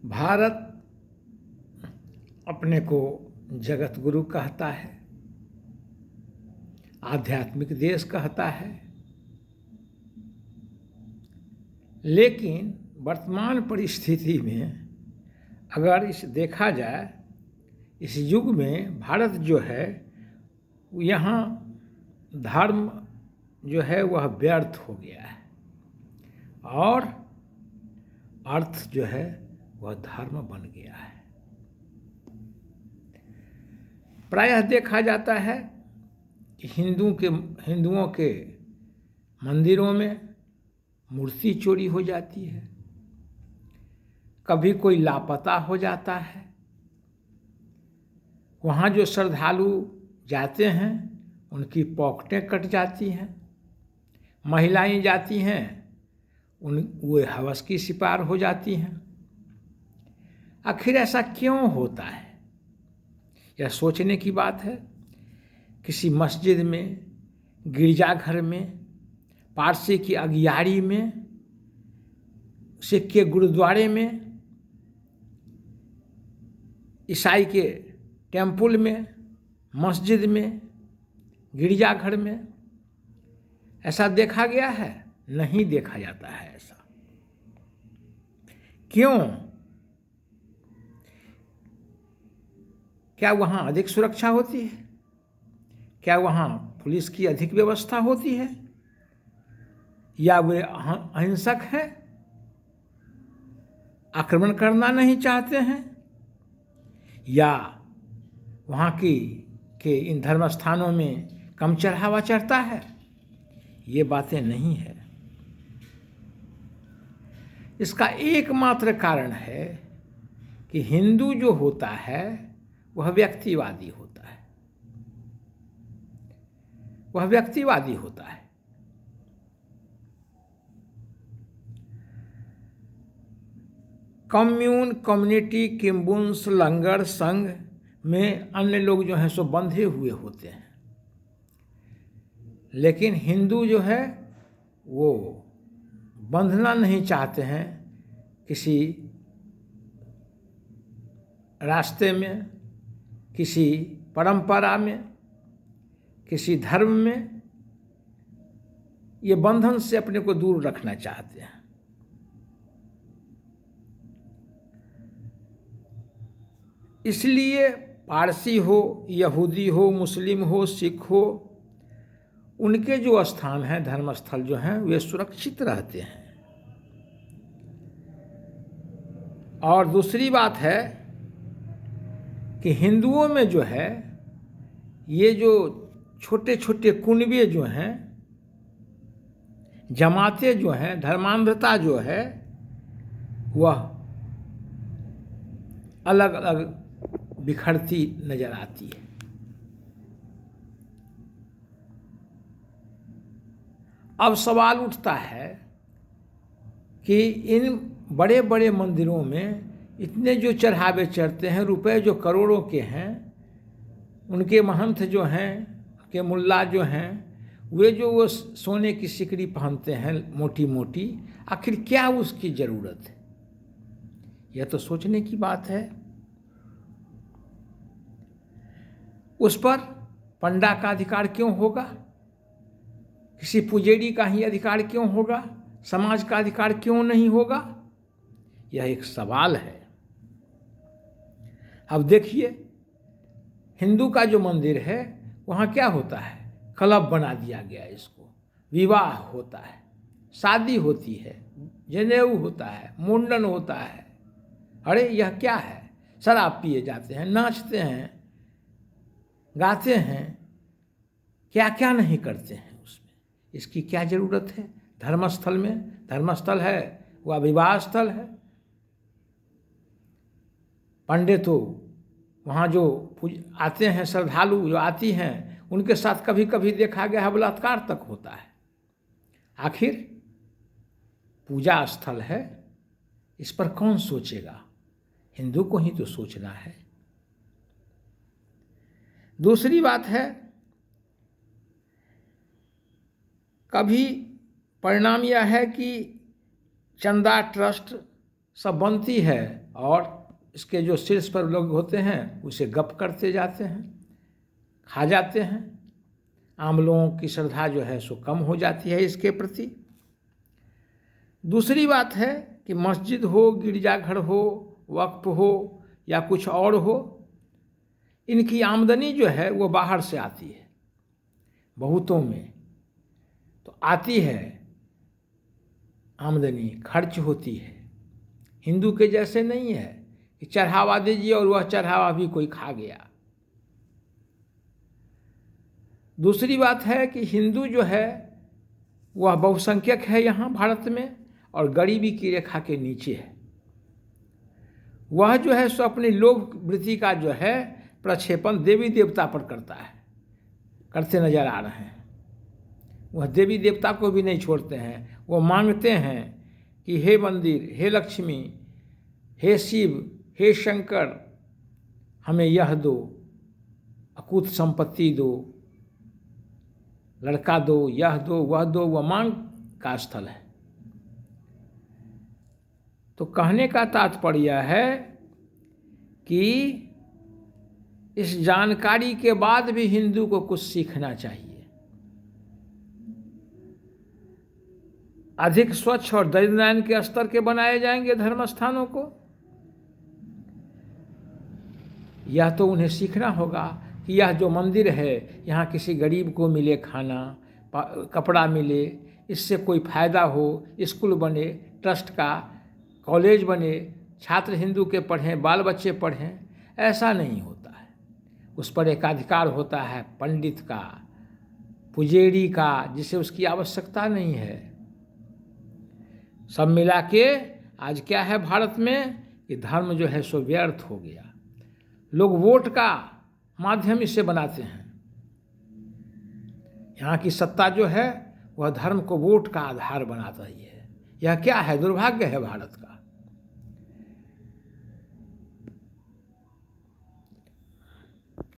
भारत अपने को जगत गुरु कहता है, आध्यात्मिक देश कहता है, लेकिन वर्तमान परिस्थिति में अगर इसे देखा जाए, इस युग में भारत जो है यहाँ धर्म जो है वह व्यर्थ हो गया है और अर्थ जो है वह धर्म बन गया है। प्रायः देखा जाता है कि हिंदुओं के मंदिरों में मूर्ति चोरी हो जाती है, कभी कोई लापता हो जाता है। वहाँ जो श्रद्धालु जाते हैं उनकी पॉकेटें कट जाती हैं, महिलाएं जाती हैं वे हवस की शिकार हो जाती हैं। आखिर ऐसा क्यों होता है? यह सोचने की बात है। किसी मस्जिद में, गिरजाघर में, पारसी की अगियारी में, सिख के गुरुद्वारे में, ईसाई के टेम्पल में, मस्जिद में, गिरजाघर में ऐसा देखा गया है? नहीं देखा जाता है ऐसा। क्यों? क्या वहाँ अधिक सुरक्षा होती है? क्या वहाँ पुलिस की अधिक व्यवस्था होती है? या वे अहिंसक हैं, आक्रमण करना नहीं चाहते हैं? या वहाँ के इन धर्म स्थानों में कम चढ़ावा चढ़ता है? ये बातें नहीं है। इसका एकमात्र कारण है कि हिंदू जो होता है वह व्यक्तिवादी होता है। वह व्यक्तिवादी होता है। कम्यून, कम्युनिटी, किम्बुन्स, लंगर, संघ में अन्य लोग जो हैं सो बंधे हुए होते हैं, लेकिन हिंदू जो है वो बंधना नहीं चाहते हैं किसी रास्ते में, किसी परंपरा में, किसी धर्म में। ये बंधन से अपने को दूर रखना चाहते हैं। इसलिए पारसी हो, यहूदी हो, मुस्लिम हो, सिख हो, उनके जो स्थान हैं, धर्मस्थल जो हैं, वे सुरक्षित रहते हैं। और दूसरी बात है कि हिंदुओं में जो है ये जो छोटे छोटे कुनबे जो हैं, जमातें जो हैं, धर्मांधता जो है वह अलग अलग बिखरती नजर आती है। अब सवाल उठता है कि इन बड़े बड़े मंदिरों में इतने जो चढ़ावे चढ़ते हैं, रुपए जो करोड़ों के हैं, उनके महंत जो हैं, उनके मुल्ला जो हैं, वे जो वो सोने की सिकड़ी पहनते हैं मोटी मोटी, आखिर क्या उसकी ज़रूरत है? यह तो सोचने की बात है। उस पर पंडा का अधिकार क्यों होगा? किसी पुजेरी का ही अधिकार क्यों होगा? समाज का अधिकार क्यों नहीं होगा? यह एक सवाल है। अब देखिए, हिंदू का जो मंदिर है वहाँ क्या होता है? क्लब बना दिया गया इसको, विवाह होता है, शादी होती है, जनेऊ होता है, मुंडन होता है। अरे यह क्या है? शराब पिए जाते हैं, नाचते हैं, गाते हैं, क्या क्या नहीं करते हैं उसमें। इसकी क्या ज़रूरत है? धर्मस्थल में, धर्मस्थल है वह विवाह स्थल है। पंडित तो वहाँ जो आते हैं, श्रद्धालु जो आती हैं, उनके साथ कभी कभी देखा गया है बलात्कार तक होता है। आखिर पूजा स्थल है, इस पर कौन सोचेगा? हिंदू को ही तो सोचना है। दूसरी बात है, कभी परिणाम यह है कि चंदा ट्रस्ट सब बनती है और इसके जो शीर्ष पर लोग होते हैं उसे गप करते जाते हैं, खा जाते हैं। आम लोगों की श्रद्धा जो है सो कम हो जाती है इसके प्रति। दूसरी बात है कि मस्जिद हो, गिरजाघर हो, वक्फ हो या कुछ और हो, इनकी आमदनी जो है वो बाहर से आती है। बहुतों में तो आती है आमदनी, खर्च होती है। हिंदू के जैसे नहीं है कि चढ़ावा दीजिए और वह चढ़ावा भी कोई खा गया। दूसरी बात है कि हिंदू जो है वह बहुसंख्यक है यहाँ भारत में और गरीबी की रेखा के नीचे है। वह जो है सो अपनी लोभ वृत्ति का जो है प्रक्षेपण देवी देवता पर करते नजर आ रहे हैं। वह देवी देवता को भी नहीं छोड़ते हैं। वो मांगते हैं कि हे मंदिर, हे लक्ष्मी, हे शिव, हे शंकर, हमें यह दो, अकूत संपत्ति दो, लड़का दो, यह दो, वह दो। वह मांग का स्थल है। तो कहने का तात्पर्य है कि इस जानकारी के बाद भी हिंदू को कुछ सीखना चाहिए। अधिक स्वच्छ और दरिद्रनारायण के स्तर के बनाए जाएंगे धर्म स्थानों को। यह तो उन्हें सीखना होगा कि यह जो मंदिर है यहाँ किसी गरीब को मिले खाना, कपड़ा मिले, इससे कोई फायदा हो, स्कूल बने, ट्रस्ट का कॉलेज बने, छात्र हिंदू के पढ़ें, बाल बच्चे पढ़ें। ऐसा नहीं होता है। उस पर एकाधिकार होता है पंडित का, पुजेरी का, जिसे उसकी आवश्यकता नहीं है। सब मिला के आज क्या है भारत में कि धर्म जो है सो व्यर्थ हो गया। लोग वोट का माध्यम इससे बनाते हैं। यहाँ की सत्ता जो है वह धर्म को वोट का आधार बनाता ही है। यह क्या है? दुर्भाग्य है भारत का।